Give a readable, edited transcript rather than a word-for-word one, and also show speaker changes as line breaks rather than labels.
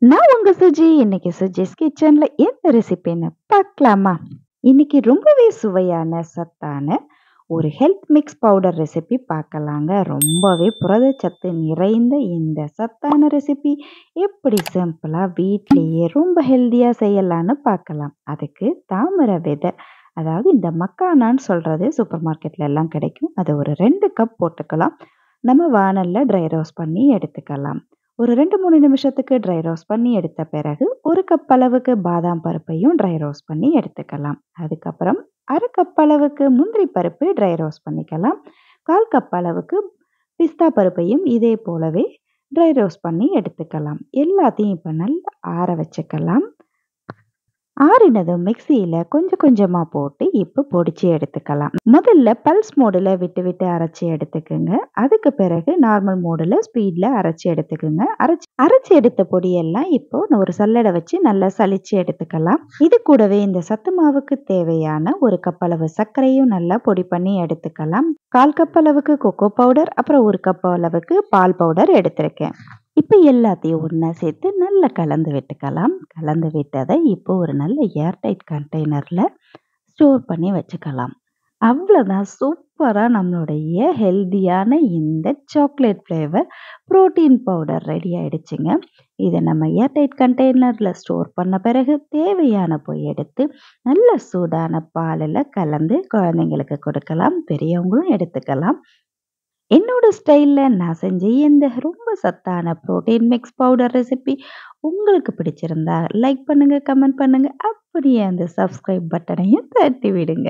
நான் உங்க சுஜி. இன்னைக்கு சுஜிஸ் கிச்சன்ல எந்த ரெசிபின்னு பார்க்கலாமா? இன்னைக்கு ரொம்பவே சுவையான, சத்தான ஒரு ஹெல்த் மிக்ஸ் பவுடர் ரெசிபி பார்க்கலாங்க. ரொம்பவே புரதச்சத்து நிறைந்த இந்த சத்தான ரெசிபி எப்படி சிம்பிளா வீட்லயே ரொம்ப ஹெல்தியா செய்யலான்னு பார்க்கலாம். அதுக்கு தாமரை விதை, அதாவது இந்த மக்கானான்னு சொல்றது சூப்பர் மார்க்கெட்ல எல்லாம் கிடைக்கும். அதை ஒரு 2 கப் போட்டுக்கலாம். நம்ம வாணல்ல ட்ரை ரோஸ்ட் பண்ணி எடுத்துக்கலாம். ஒரு 2, 3 நிமிஷத்துக்கு ட்ரை ரோஸ்ட் பண்ணி எடுத்த பிறகு 1 கப் அளவுக்கு பாதாம் பருப்பையும் ட்ரை ரோஸ்ட் பண்ணி எடுத்துக்கலாம். அதுக்கப்புறம் 1/2 கப் அளவுக்கு முந்திரி பருப்பு ட்ரை ரோஸ்ட் பண்ணிக்கலாம். 1/4 கப் அளவுக்கு பிஸ்தா பருப்பையும் இதே போலவே ட்ரை ரோஸ்ட் பண்ணி எடுத்துக்கலாம். எல்லாத்தையும் இப்போ நல்லா ஆற வச்சுக்கலாம். ஆறினதும் மிக்சியில கொஞ்சம் கொஞ்சமா போட்டு இப்போ பொடிச்சு எடுத்துக்கலாம். முதல்ல பல்ஸ் மோடுல விட்டு விட்டு அரைச்சு எடுத்துக்குங்க. அதுக்கு பிறகு நார்மல் மோடுல ஸ்பீட்ல அரைச்சு எடுத்துக்குங்க. அரைச்சு எடுத்த பொடியெல்லாம் இப்போ ஒரு சல்லடை வச்சு நல்லா சலிச்சு எடுத்துக்கலாம். இது கூடவே இந்த சத்து மாவுக்கு தேவையான 1 கப் அளவு சர்க்கரையும் நல்லா பொடி பண்ணி எடுத்துக்கலாம். 1/4 கப் அளவுக்கு கொக்கோ பவுடர், அப்புறம் 1 கப் அளவுக்கு பால் பவுடர் எடுத்திருக்கேன். இப்போ எல்லாத்தையும் ஒண்ணா சேர்த்து நல்லா கலந்து விட்டுக்கலாம். கலந்து விட்டதை இப்போ ஒரு நல்ல ஏர்டைட் கண்டெய்னர்ல ஸ்டோர் பண்ணி வச்சுக்கலாம். அவ்வளோதான், சூப்பரா நம்மளுடைய ஹெல்தியான இந்த chocolate flavour protein powder ready ஆயிடுச்சுங்க. இதை நம்ம ஏர்டைட் கண்டெய்னர்ல ஸ்டோர் பண்ண பிறகு தேவையான போய் எடுத்து நல்ல சூடான பாலில் கலந்து குழந்தைங்களுக்கு கொடுக்கலாம். பெரியவங்களும் எடுத்துக்கலாம். என்னோட ஸ்டைல்ல நான் செஞ்ச இந்த ரொம்ப சத்தான புரோட்டீன் மிக்ஸ் பவுடர் ரெசிபி உங்களுக்கு பிடிச்சிருந்தா லைக் பண்ணுங்க, கமெண்ட் பண்ணுங்க. அப்படியே அந்த சப்ஸ்கிரைப் பட்டனையும் தட்டி விடுங்க.